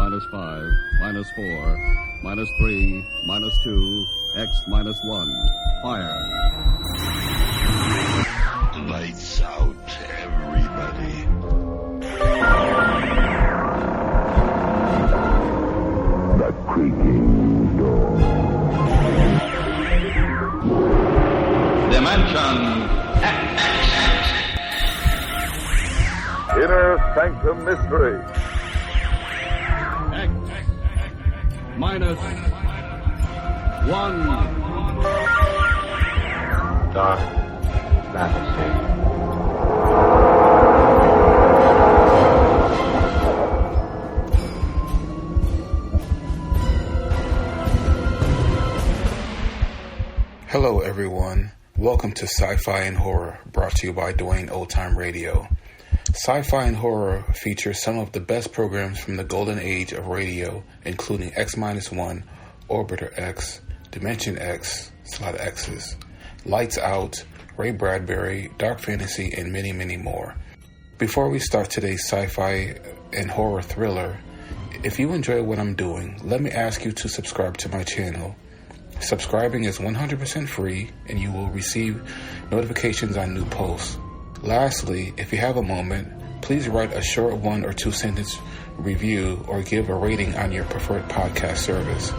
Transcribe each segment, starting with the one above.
minus 5, minus 4, minus 3, minus 2, X minus 1. Fire. Lights out, everybody. The creaking door. Dimension X. Inner Sanctum Mystery. X minus 1. Dark fantasy. Hello everyone, welcome to Sci-Fi and Horror, brought to you by Dwayne Old Time Radio. Sci-Fi and Horror features some of the best programs from the golden age of radio, including X-1, Orbiter X, Dimension X, it's a lot of X's, Lights Out, Ray Bradbury, Dark Fantasy, and many, many more. Before we start today's sci-fi and horror thriller, if you enjoy what I'm doing, let me ask you to subscribe to my channel. Subscribing is 100% free, and you will receive notifications on new posts. Lastly, if you have a moment, please write a short 1 or 2 sentence review or give a rating on your preferred podcast service.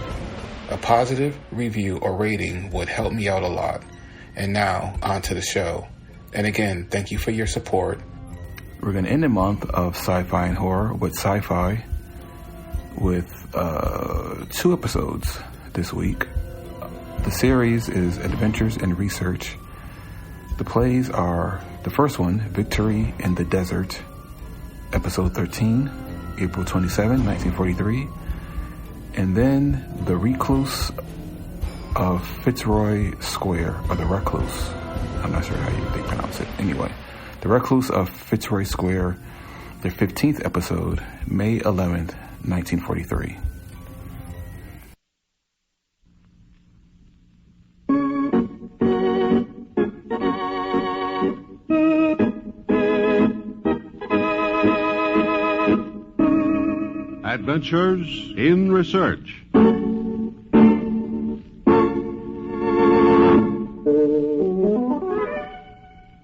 A positive review or rating would help me out a lot. And now, on to the show. And again, thank you for your support. We're going to end the month of sci-fi and horror with sci-fi with 2 episodes this week. The series is Adventures in Research. The plays are the first one, Victory in the Desert, episode 13, April 27, 1943. And then The Recluse of Fitzroy Square, or The Recluse. I'm not sure how they pronounce it. Anyway, The Recluse of Fitzroy Square, the 15th episode, May 11th, 1943. Adventures in Research.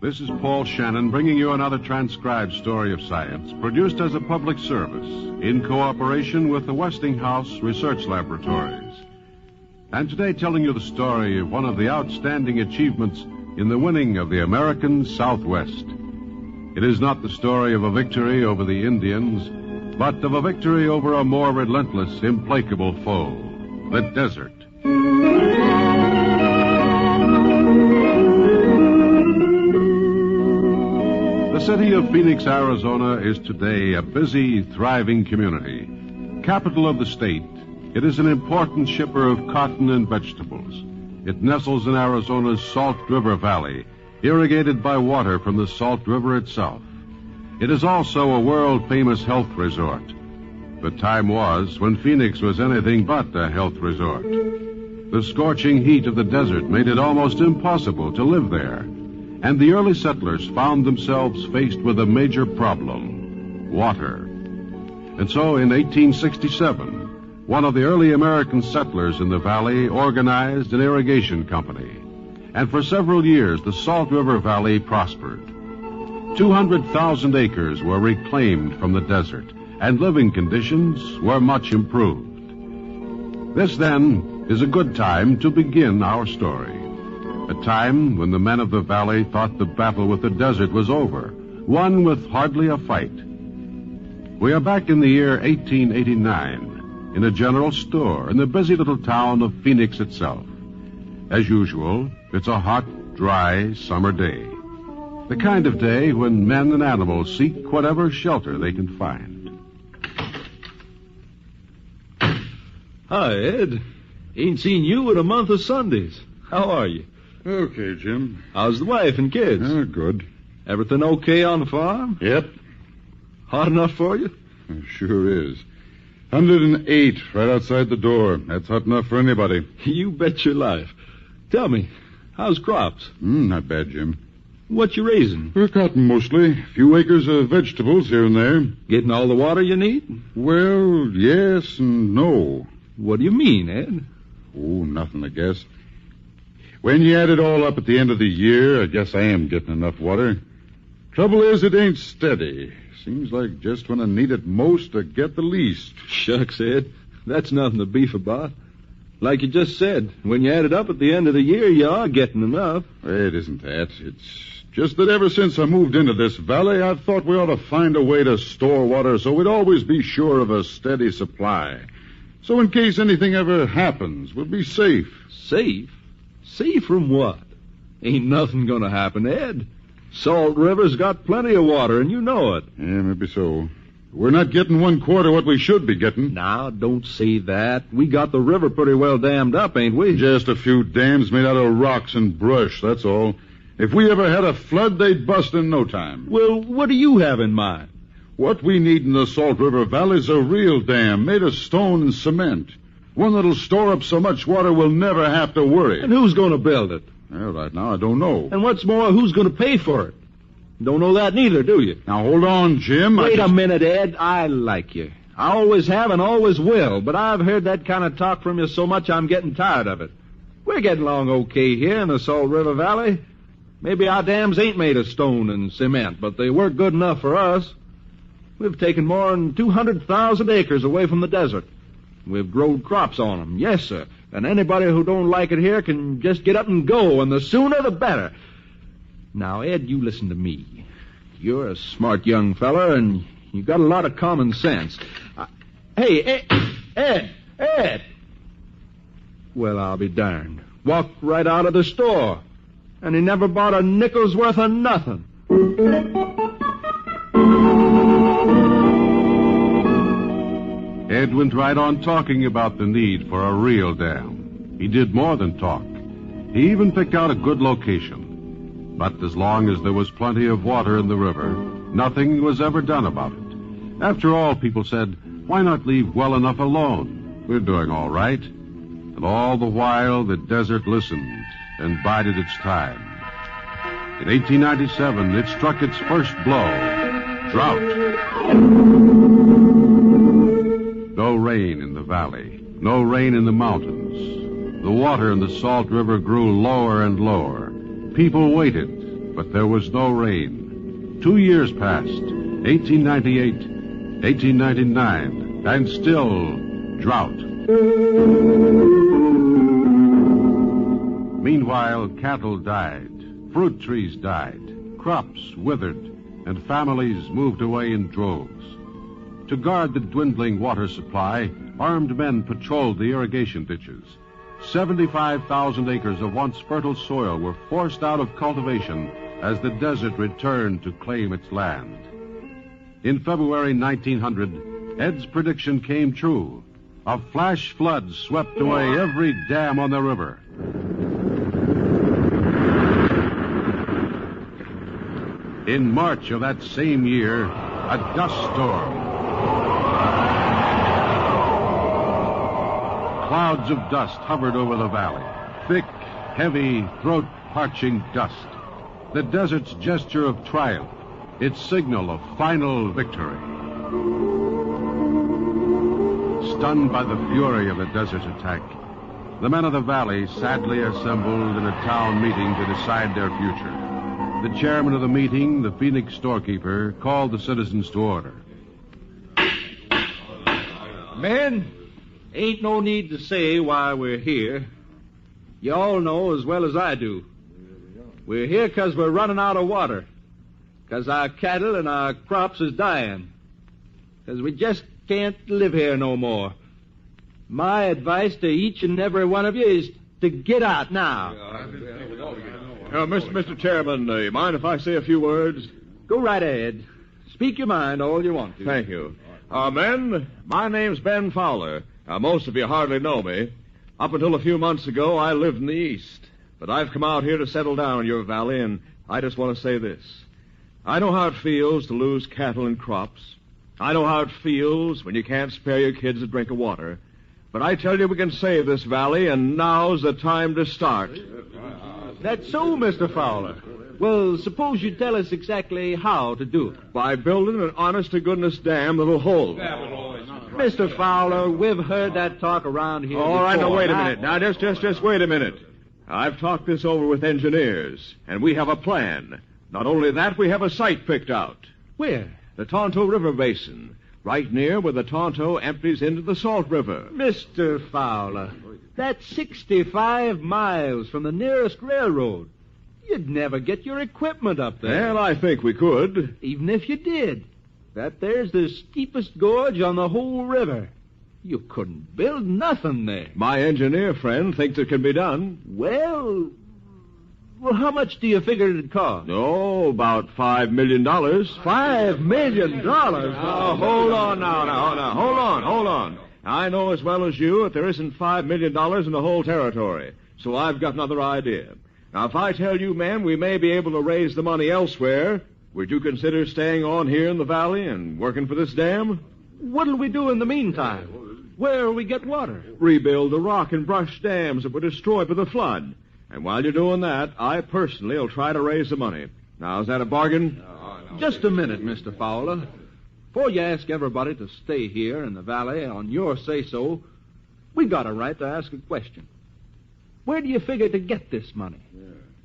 This is Paul Shannon bringing you another transcribed story of science, produced as a public service in cooperation with the Westinghouse Research Laboratories. And today telling you the story of one of the outstanding achievements in the winning of the American Southwest. It is not the story of a victory over the Indians, but of a victory over a more relentless, implacable foe, the desert. The city of Phoenix, Arizona is today a busy, thriving community. Capital of the state, it is an important shipper of cotton and vegetables. It nestles in Arizona's Salt River Valley, irrigated by water from the Salt River itself. It is also a world-famous health resort. The time was when Phoenix was anything but a health resort. The scorching heat of the desert made it almost impossible to live there, and the early settlers found themselves faced with a major problem: water. And so in 1867, one of the early American settlers in the valley organized an irrigation company, and for several years the Salt River Valley prospered. 200,000 acres were reclaimed from the desert, and living conditions were much improved. This, then, is a good time to begin our story. A time when the men of the valley thought the battle with the desert was over, won with hardly a fight. We are back in the year 1889, in a general store in the busy little town of Phoenix itself. As usual, it's a hot, dry summer day. The kind of day when men and animals seek whatever shelter they can find. Hi, Ed. Ain't seen you in a month of Sundays. How are you? Okay, Jim. How's the wife and kids? Good. Everything okay on the farm? Yep. Hot enough for you? It sure is. 108 right outside the door. That's hot enough for anybody. You bet your life. Tell me, how's crops? Not bad, Jim. What you raising? For cotton, mostly. A few acres of vegetables here and there. Getting all the water you need? Well, yes and no. What do you mean, Ed? Oh, nothing, I guess. When you add it all up at the end of the year, I guess I am getting enough water. Trouble is, it ain't steady. Seems like just when I need it most, I get the least. Shucks, Ed. That's nothing to beef about. Like you just said, when you add it up at the end of the year, you are getting enough. It isn't that. It's just that ever since I moved into this valley, I've thought we ought to find a way to store water so we'd always be sure of a steady supply. So in case anything ever happens, we'll be safe. Safe? Safe from what? Ain't nothing gonna happen, Ed. Salt River's got plenty of water, and you know it. Yeah, maybe so. We're not getting 1/4 what we should be getting. Now, don't say that. We got the river pretty well dammed up, ain't we? Just a few dams made out of rocks and brush, that's all. If we ever had a flood, they'd bust in no time. Well, what do you have in mind? What we need in the Salt River Valley is a real dam made of stone and cement. One that'll store up so much water we'll never have to worry. And who's going to build it? Well, right now, I don't know. And what's more, who's going to pay for it? Don't know that neither, do you? Now, hold on, Jim. Wait a minute, Ed. I like you. I always have and always will, but I've heard that kind of talk from you so much I'm getting tired of it. We're getting along okay here in the Salt River Valley. Maybe our dams ain't made of stone and cement, but they work good enough for us. We've taken more than 200,000 acres away from the desert. We've grown crops on them, yes, sir. And anybody who don't like it here can just get up and go, and the sooner the better. Now, Ed, you listen to me. You're a smart young fella, and you got a lot of common sense. Hey, Ed! Well, I'll be darned. Walked right out of the store, and he never bought a nickel's worth of nothing. Ed went right on talking about the need for a real dam. He did more than talk. He even picked out a good location. But as long as there was plenty of water in the river, nothing was ever done about it. After all, people said, why not leave well enough alone? We're doing all right. And all the while, the desert listened and bided its time. In 1897, it struck its first blow, drought. No rain in the valley, no rain in the mountains. The water in the Salt River grew lower and lower. People waited, but there was no rain. 2 years passed, 1898, 1899, and still drought. Meanwhile, cattle died, fruit trees died, crops withered, and families moved away in droves. To guard the dwindling water supply, armed men patrolled the irrigation ditches. 75,000 acres of once fertile soil were forced out of cultivation as the desert returned to claim its land. In February 1900, Ed's prediction came true. A flash flood swept away every dam on the river. In March of that same year, a dust storm. Clouds of dust hovered over the valley. Thick, heavy, throat-parching dust. The desert's gesture of triumph. Its signal of final victory. Stunned by the fury of the desert attack, the men of the valley sadly assembled in a town meeting to decide their future. The chairman of the meeting, the Phoenix storekeeper, called the citizens to order. Men, ain't no need to say why we're here. You all know as well as I do. We're here because we're running out of water. Because our cattle and our crops is dying. Because we just can't live here no more. My advice to each and every one of you is to get out now. Mr. Chairman, you mind if I say a few words? Go right ahead. Speak your mind all you want to. Thank you. Men, my name's Ben Fowler. Most of you hardly know me. Up until a few months ago, I lived in the East. But I've come out here to settle down in your valley, and I just want to say this. I know how it feels to lose cattle and crops. I know how it feels when you can't spare your kids a drink of water. But I tell you, we can save this valley, and now's the time to start. That's so, Mr. Fowler. Well, suppose you tell us exactly how to do it. By building an honest-to-goodness dam that'll hold. Mr. Fowler, we've heard that talk around here All right, now, before. wait a minute. Now, just wait a minute. I've talked this over with engineers, and we have a plan. Not only that, we have a site picked out. Where? The Tonto River Basin, right near where the Tonto empties into the Salt River. Mr. Fowler, that's 65 miles from the nearest railroad. You'd never get your equipment up there. Well, I think we could. Even if you did. That there's the steepest gorge on the whole river. You couldn't build nothing there. My engineer friend thinks it can be done. Well, how much do you figure it'd cost? Oh, about $5 million. $5 million? Oh, hold on now. Hold on. I know as well as you that there isn't $5 million in the whole territory, so I've got another idea. Now, if I tell you, man, we may be able to raise the money elsewhere, would you consider staying on here in the valley and working for this dam? What'll we do in the meantime? Where'll we get water? Rebuild the rock and brush dams that were destroyed by the flood. And while you're doing that, I personally will try to raise the money. Now, is that a bargain? Just a minute, Mr. Fowler. Before you ask everybody to stay here in the valley on your say-so, we got a right to ask a question. Where do you figure to get this money?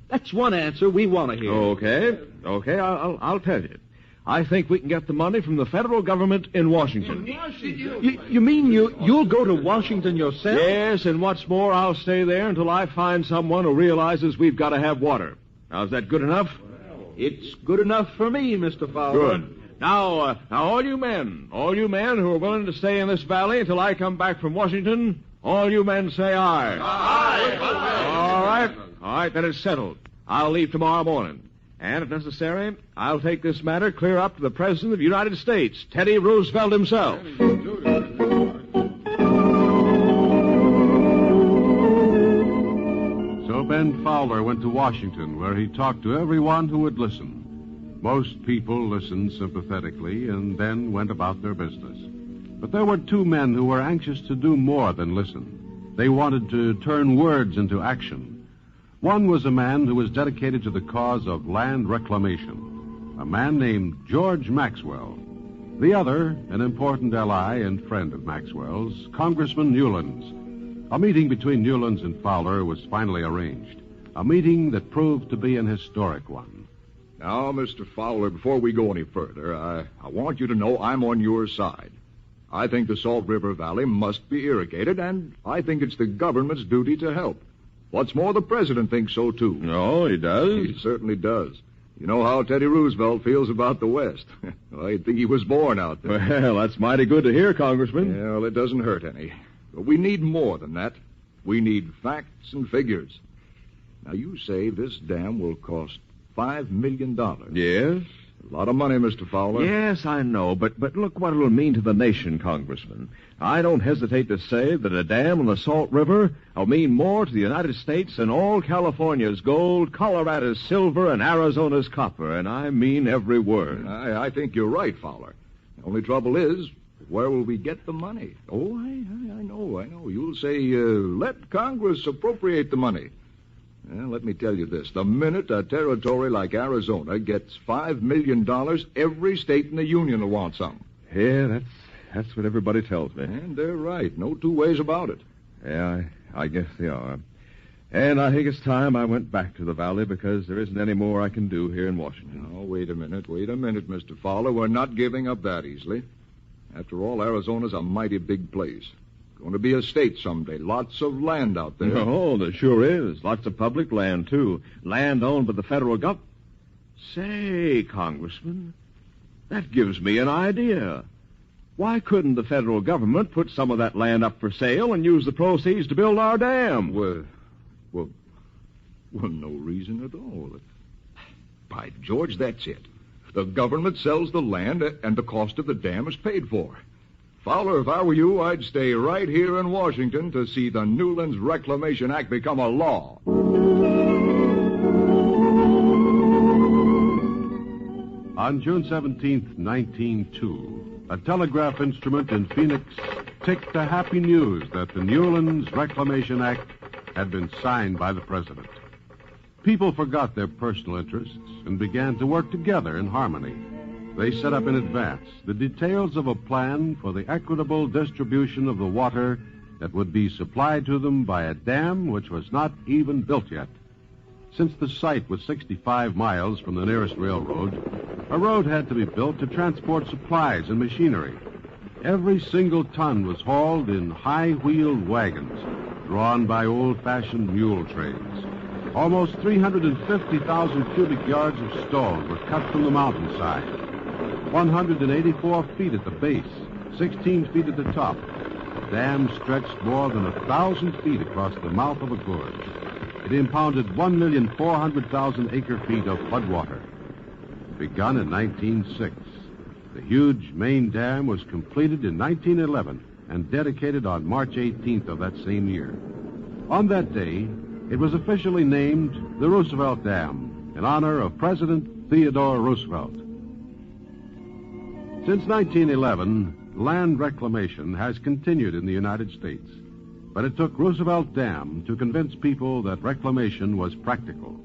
That's one answer we want to hear. Okay, I'll tell you. I think we can get the money from the federal government in Washington. You mean you'll go to Washington yourself? Yes, and what's more, I'll stay there until I find someone who realizes we've got to have water. Now, is that good enough? It's good enough for me, Mr. Fowler. Good. Now, all you men who are willing to stay in this valley until I come back from Washington, all you men say aye. Aye. All right, then it's settled. I'll leave tomorrow morning. And, if necessary, I'll take this matter clear up to the President of the United States, Teddy Roosevelt himself. So Ben Fowler went to Washington, where he talked to everyone who would listen. Most people listened sympathetically and then went about their business. But there were two men who were anxious to do more than listen. They wanted to turn words into action. One was a man who was dedicated to the cause of land reclamation, a man named George Maxwell. The other, an important ally and friend of Maxwell's, Congressman Newlands. A meeting between Newlands and Fowler was finally arranged, a meeting that proved to be an historic one. Now, Mr. Fowler, before we go any further, I want you to know I'm on your side. I think the Salt River Valley must be irrigated, and I think it's the government's duty to help. What's more, the president thinks so, too. Oh, he does? He certainly does. You know how Teddy Roosevelt feels about the West. Well, I think he was born out there. Well, that's mighty good to hear, Congressman. Yeah, well, it doesn't hurt any. But we need more than that. We need facts and figures. Now, you say this dam will cost $5 million. Yes? A lot of money, Mr. Fowler. Yes, I know, but look what it'll mean to the nation, Congressman. I don't hesitate to say that a dam on the Salt River will mean more to the United States than all California's gold, Colorado's silver, and Arizona's copper, and I mean every word. I think you're right, Fowler. The only trouble is, where will we get the money? Oh, I know. You'll say, let Congress appropriate the money. Well, let me tell you this. The minute a territory like Arizona gets $5 million, every state in the Union will want some. Yeah, that's what everybody tells me. And they're right. No two ways about it. Yeah, I guess they are. And I think it's time I went back to the valley because there isn't any more I can do here in Washington. Oh, wait a minute, Mr. Fowler. We're not giving up that easily. After all, Arizona's a mighty big place. Going to be a state someday. Lots of land out there. Oh, there sure is. Lots of public land, too. Land owned by the federal government. Say, Congressman, that gives me an idea. Why couldn't the federal government put some of that land up for sale and use the proceeds to build our dam? Well, no reason at all. By George, that's it. The government sells the land, and the cost of the dam is paid for. Fowler, if I were you, I'd stay right here in Washington to see the Newlands Reclamation Act become a law. On June 17th, 1902, a telegraph instrument in Phoenix ticked the happy news that the Newlands Reclamation Act had been signed by the President. People forgot their personal interests and began to work together in harmony. They set up in advance the details of a plan for the equitable distribution of the water that would be supplied to them by a dam which was not even built yet. Since the site was 65 miles from the nearest railroad, a road had to be built to transport supplies and machinery. Every single ton was hauled in high-wheeled wagons, drawn by old-fashioned mule trains. Almost 350,000 cubic yards of stone were cut from the mountainside. 184 feet at the base, 16 feet at the top. The dam stretched more than 1,000 feet across the mouth of a gorge. It impounded 1,400,000 acre-feet of floodwater. Begun in 1906, the huge main dam was completed in 1911 and dedicated on March 18th of that same year. On that day, it was officially named the Roosevelt Dam in honor of President Theodore Roosevelt. Since 1911, land reclamation has continued in the United States, but it took Roosevelt Dam to convince people that reclamation was practical.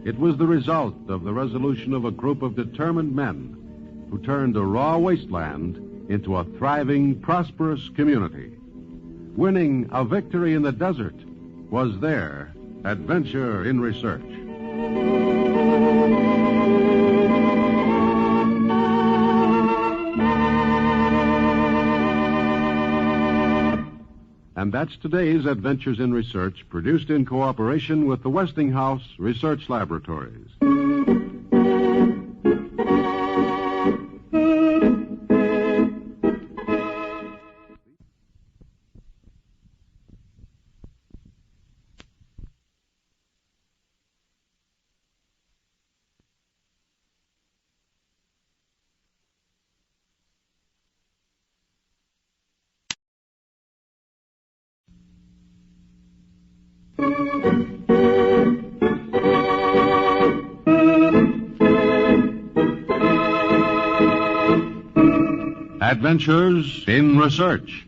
It was the result of the resolution of a group of determined men who turned a raw wasteland into a thriving, prosperous community. Winning a victory in the desert was their adventure in research. And that's today's Adventures in Research, produced in cooperation with the Westinghouse Research Laboratories. Adventures in Research.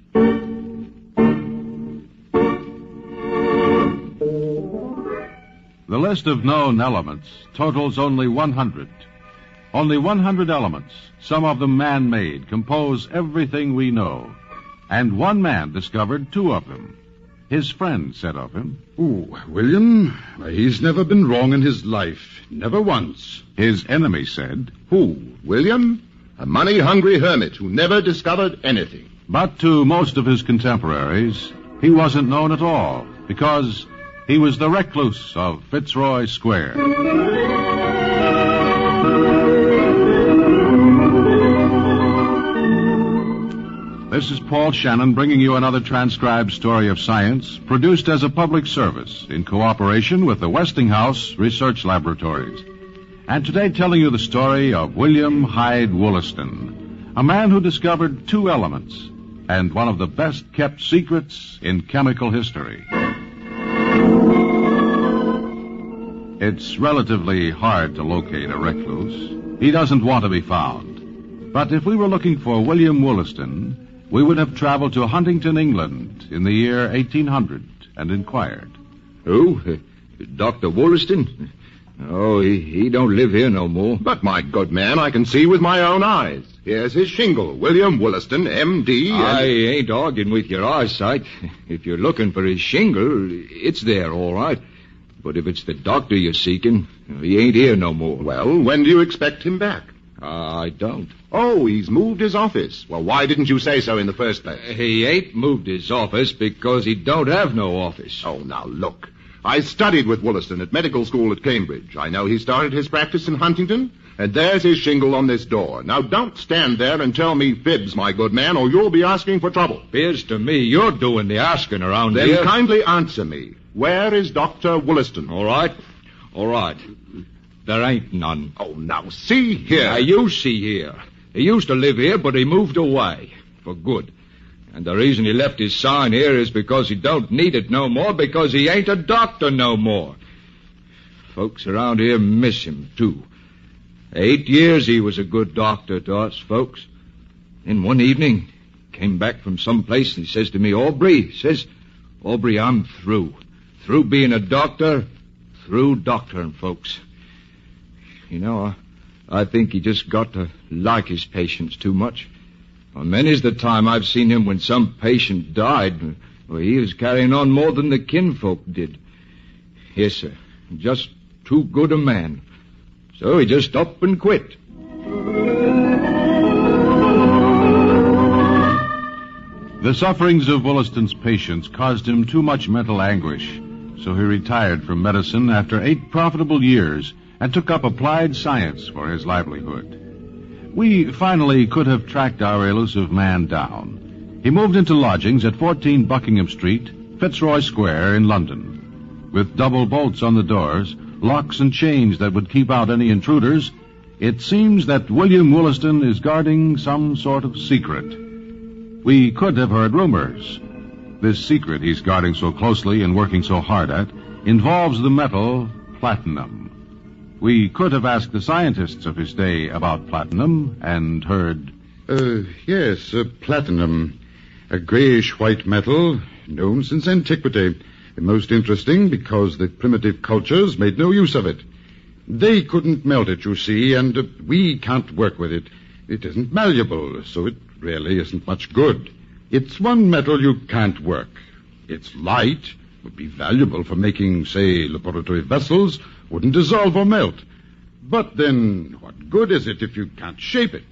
The list of known elements totals only 100. Only 100 elements, some of them man-made, compose everything we know. And one man discovered 2 of them. His friend said of him, "Oh, William, he's never been wrong in his life. Never once." His enemy said, "Who, William? A money-hungry hermit who never discovered anything." But to most of his contemporaries, he wasn't known at all, because he was the Recluse of Fitzroy Square. This is Paul Shannon bringing you another transcribed story of science, produced as a public service in cooperation with the Westinghouse Research Laboratories. And today telling you the story of William Hyde Wooleston, a man who discovered 2 elements and one of the best-kept secrets in chemical history. It's relatively hard to locate a recluse. He doesn't want to be found. But if we were looking for William Wooleston, we would have traveled to Huntington, England, in the year 1800 and inquired. Who? Dr. Wooleston? Oh, he don't live here no more. But, my good man, I can see with my own eyes. Here's his shingle, William Wooleston, M.D. I ain't arguing with your eyesight. If you're looking for his shingle, it's there, all right. But if it's the doctor you're seeking, he ain't here no more. Well, when do you expect him back? I don't. Oh, he's moved his office. Well, why didn't you say so in the first place? He ain't moved his office because he don't have no office. Oh, now, look. I studied with Wooleston at medical school at Cambridge. I know he started his practice in Huntington, and there's his shingle on this door. Now, don't stand there and tell me fibs, my good man, or you'll be asking for trouble. Appears to me you're doing the asking around then here. Then kindly answer me. Where is Dr. Wooleston? All right. There ain't none. Oh, now, see here. Now, you see here. He used to live here, but he moved away. For good. And the reason he left his sign here is because he don't need it no more, because he ain't a doctor no more. Folks around here miss him, too. 8 years he was a good doctor to us folks. Then one evening, came back from someplace, and he says to me, Aubrey, I'm through. Through being a doctor, through doctoring folks. You know, I think he just got to like his patients too much. Well, many's the time I've seen him when some patient died. Well, he was carrying on more than the kinfolk did. Yes, sir. Just too good a man. So he just up and quit. The sufferings of Wooleston's patients caused him too much mental anguish, so he retired from medicine after 8 profitable years and took up applied science for his livelihood. We finally could have tracked our elusive man down. He moved into lodgings at 14 Buckingham Street, Fitzroy Square in London. With double bolts on the doors, locks and chains that would keep out any intruders, it seems that William Wooleston is guarding some sort of secret. We could have heard rumors. This secret he's guarding so closely and working so hard at involves the metal platinum. We could have asked the scientists of his day about platinum and heard... Yes, platinum. A grayish-white metal known since antiquity. Most interesting because the primitive cultures made no use of it. They couldn't melt it, you see, and we can't work with it. It isn't malleable, so it really isn't much good. It's one metal you can't work. It's light, would be valuable for making, say, laboratory vessels, wouldn't dissolve or melt. But then, what good is it if you can't shape it?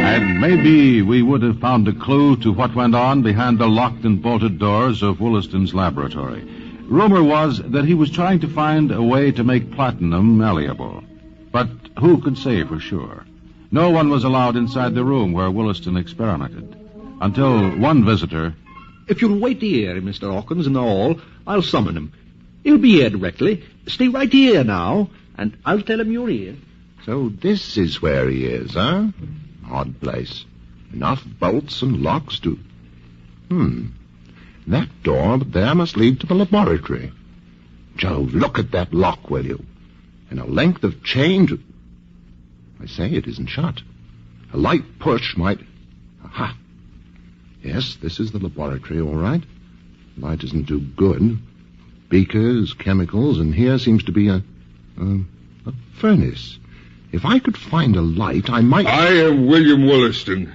And maybe we would have found a clue to what went on behind the locked and bolted doors of Wooleston's laboratory. Rumor was that he was trying to find a way to make platinum malleable. But who could say for sure? No one was allowed inside the room where Wooleston experimented. Until one visitor... If you'll wait here, Mr. Hawkins, in the hall, I'll summon him. He'll be here directly. Stay right here now, and I'll tell him you're here. So this is where he is, huh? Odd place. Enough bolts and locks to... That door there must lead to the laboratory. Jove, look at that lock, will you? And a length of chain to... I say, it isn't shut. A light push might... Aha! Yes, this is the laboratory, all right. Light isn't too good. Beakers, chemicals, and here seems to be a furnace. If I could find a light, I might... I am William Wooleston.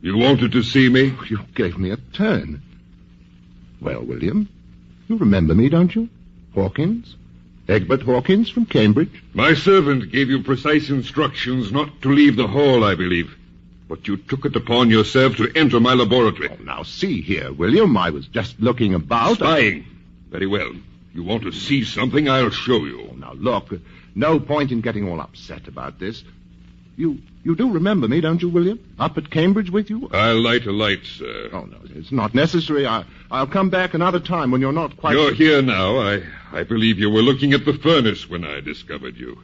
You wanted to see me? You gave me a turn. Well, William, you remember me, don't you? Hawkins? Egbert Hawkins from Cambridge? My servant gave you precise instructions not to leave the hall, I believe. But you took it upon yourself to enter my laboratory. Oh, now, see here, William. I was just looking about. Spying. Very well. You want to see something, I'll show you. Oh, now, look, no point in getting all upset about this. You do remember me, don't you, William? Up at Cambridge with you? I'll light a light, sir. Oh, no, it's not necessary. I'll come back another time when you're not quite... You're here now. I believe you were looking at the furnace when I discovered you.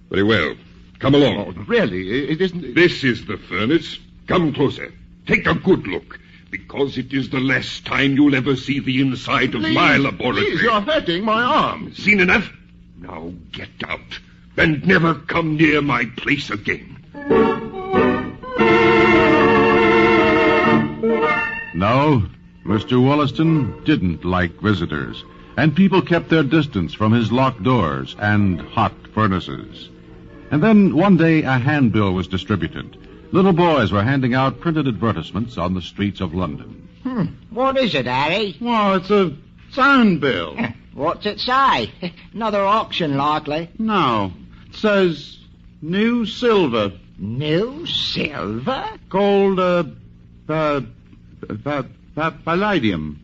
Very well. Come along. Oh, really? It isn't... This is the furnace. Come closer. Take a good look, because it is the last time you'll ever see the inside of my laboratory. Please, you're hurting my arm. Seen enough? Now get out, and never come near my place again. No, Mr. Wooleston didn't like visitors, and people kept their distance from his locked doors and hot furnaces. And then one day a handbill was distributed. Little boys were handing out printed advertisements on the streets of London. What is it, Harry? Well, it's a sign bill. What's it say? Another auction, likely. No. It says new silver. New silver? Called, palladium.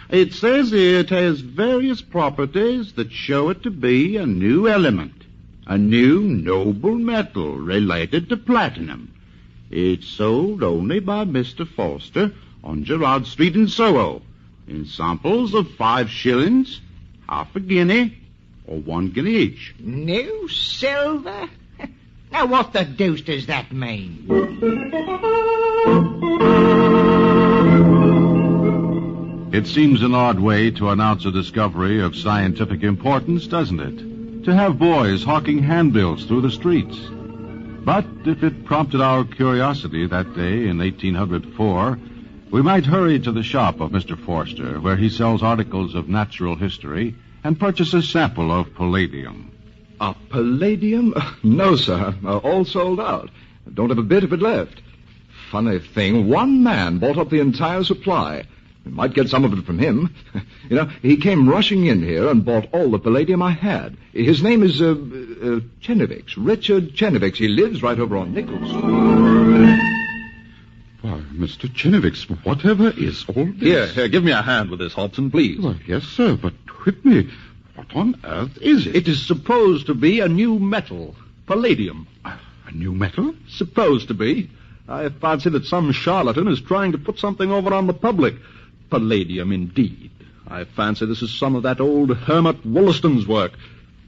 It says here it has various properties that show it to be a new element. A new noble metal related to platinum. It's sold only by Mr. Forster on Gerrard Street in Soho, in samples of 5 shillings, half a guinea, or 1 guinea each. New silver? Now, what the deuce does that mean? It seems an odd way to announce a discovery of scientific importance, doesn't it? To have boys hawking handbills through the streets. But if it prompted our curiosity that day in 1804, we might hurry to the shop of Mr. Forster, where he sells articles of natural history, and purchase a sample of palladium. Palladium? No, sir. All sold out. Don't have a bit of it left. Funny thing, one man bought up the entire supply. We might get some of it from him. He came rushing in here and bought all the palladium I had. His name is Chenevix, Richard Chenevix. He lives right over on Nichols. Why, Mr. Chenevix, whatever is all this? Here, give me a hand with this, Hobson, please. Well, yes, sir, but Whitney, what on earth is it? It is supposed to be a new metal, palladium. A new metal? Supposed to be. I fancy that some charlatan is trying to put something over on the public. Palladium, indeed. I fancy this is some of that old hermit Wooleston's work.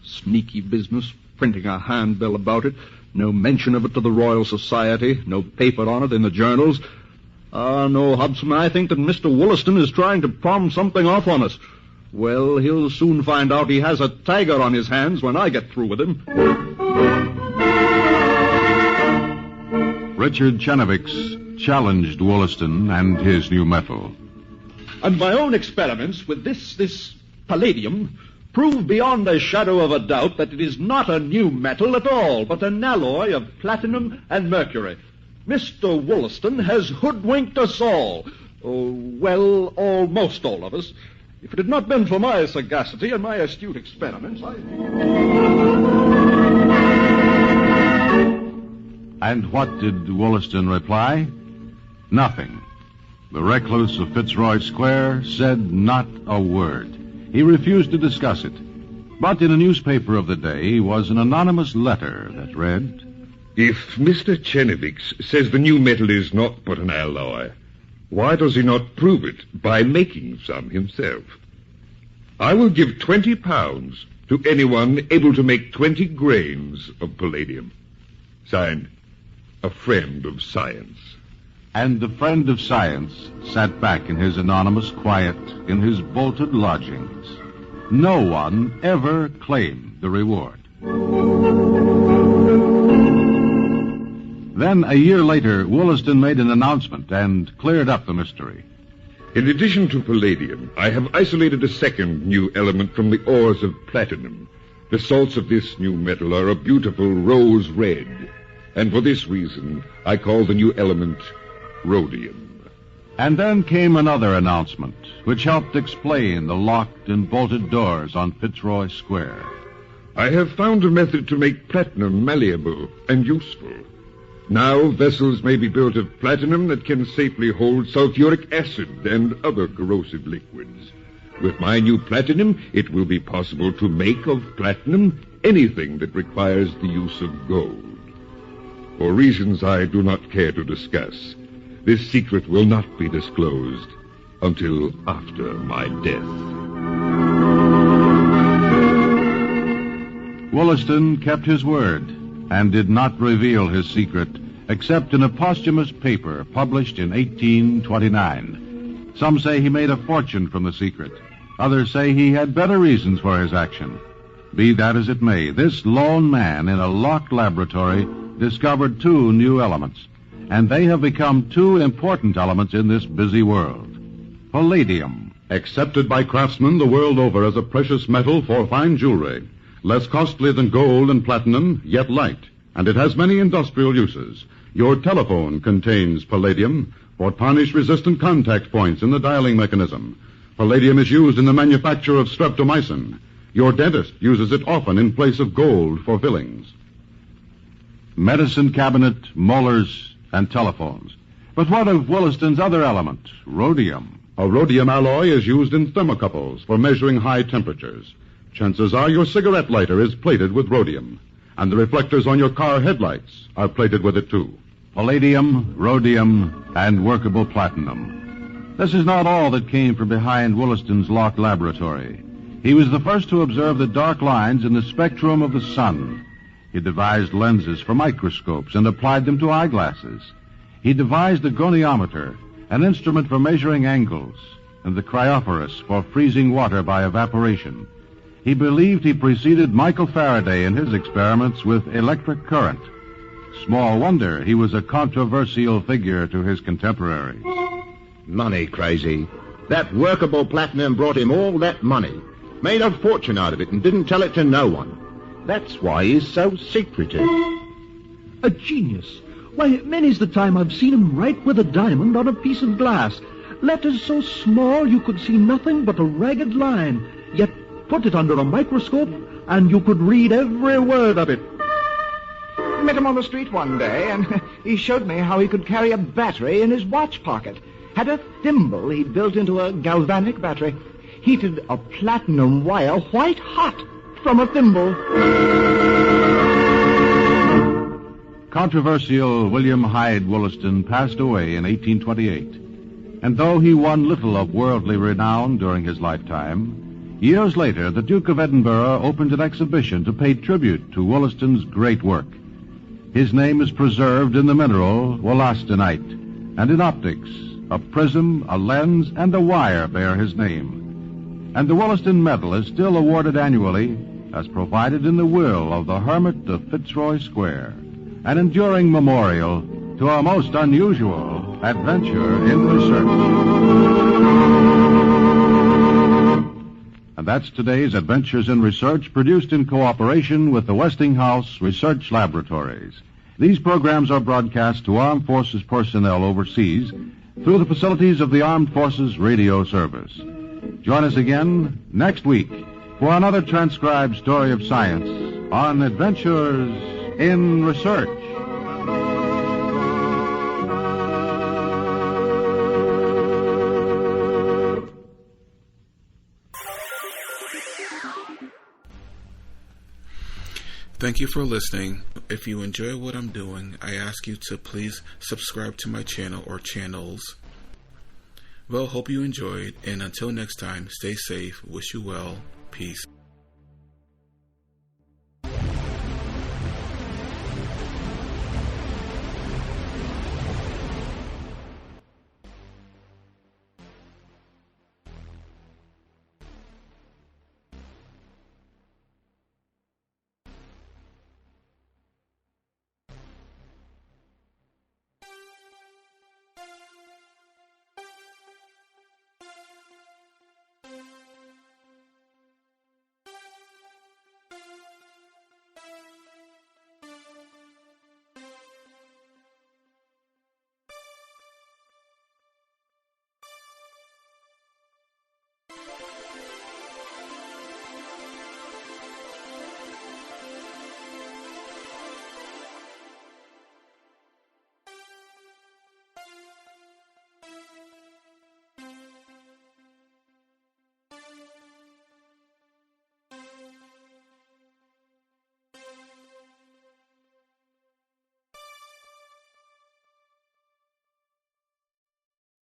Sneaky business, printing a handbill about it. No mention of it to the Royal Society. No paper on it in the journals. No, Hobson, I think that Mr. Wooleston is trying to palm something off on us. Well, he'll soon find out he has a tiger on his hands when I get through with him. Richard Chenevix challenged Wooleston and his new metal. And my own experiments with this palladium prove beyond a shadow of a doubt that it is not a new metal at all, but an alloy of platinum and mercury. Mr. Wooleston has hoodwinked us all. Well, almost all of us. If it had not been for my sagacity and my astute experiments, And what did Wooleston reply? Nothing. The Recluse of Fitzroy Square said not a word. He refused to discuss it. But in a newspaper of the day was an anonymous letter that read, If Mr. Chenevix says the new metal is not but an alloy, why does he not prove it by making some himself? I will give £20 to anyone able to make 20 grains of palladium. Signed, a friend of science. And the friend of science sat back in his anonymous quiet in his bolted lodgings. No one ever claimed the reward. Then, a year later, Wooleston made an announcement and cleared up the mystery. In addition to palladium, I have isolated a second new element from the ores of platinum. The salts of this new metal are a beautiful rose red, and for this reason, I call the new element rhodium. And then came another announcement, which helped explain the locked and bolted doors on Fitzroy Square. I have found a method to make platinum malleable and useful. Now vessels may be built of platinum that can safely hold sulfuric acid and other corrosive liquids. With my new platinum, it will be possible to make of platinum anything that requires the use of gold. For reasons I do not care to discuss, this secret will not be disclosed until after my death. Wooleston kept his word and did not reveal his secret except in a posthumous paper published in 1829. Some say he made a fortune from the secret. Others say he had better reasons for his action. Be that as it may, this lone man in a locked laboratory discovered two new elements, and they have become two important elements in this busy world. Palladium. Accepted by craftsmen the world over as a precious metal for fine jewelry. Less costly than gold and platinum, yet light. And it has many industrial uses. Your telephone contains palladium for tarnish-resistant contact points in the dialing mechanism. Palladium is used in the manufacture of streptomycin. Your dentist uses it often in place of gold for fillings. Medicine cabinet, molars, and telephones. But what of Wooleston's other element, rhodium? A rhodium alloy is used in thermocouples for measuring high temperatures. Chances are your cigarette lighter is plated with rhodium. And the reflectors on your car headlights are plated with it, too. Palladium, rhodium, and workable platinum. This is not all that came from behind Wooleston's locked laboratory. He was the first to observe the dark lines in the spectrum of the sun. He devised lenses for microscopes and applied them to eyeglasses. He devised the goniometer, an instrument for measuring angles, and the cryophorus for freezing water by evaporation. He believed he preceded Michael Faraday in his experiments with electric current. Small wonder he was a controversial figure to his contemporaries. Money crazy. That workable platinum brought him all that money. Made a fortune out of it and didn't tell it to no one. That's why he's so secretive. A genius. Why, many's the time I've seen him write with a diamond on a piece of glass. Letters so small you could see nothing but a ragged line. Yet put it under a microscope and you could read every word of it. Met him on the street one day, and he showed me how he could carry a battery in his watch pocket. Had a thimble he built into a galvanic battery. Heated a platinum wire white hot from a thimble. Controversial William Hyde Wooleston passed away in 1828. And though he won little of worldly renown during his lifetime, years later the Duke of Edinburgh opened an exhibition to pay tribute to Wooleston's great work. His name is preserved in the mineral wollastonite, and in optics, a prism, a lens, and a wire bear his name. And the Wooleston Medal is still awarded annually as provided in the will of the Hermit of Fitzroy Square, an enduring memorial to a most unusual adventure in research. And that's today's Adventures in Research, produced in cooperation with the Westinghouse Research Laboratories. These programs are broadcast to Armed Forces personnel overseas through the facilities of the Armed Forces Radio Service. Join us again next week for another transcribed story of science on Adventures in Research. Thank you for listening. If you enjoy what I'm doing, I ask you to please subscribe to my channel or channels. Well, hope you enjoyed, and until next time, stay safe, wish you well, peace.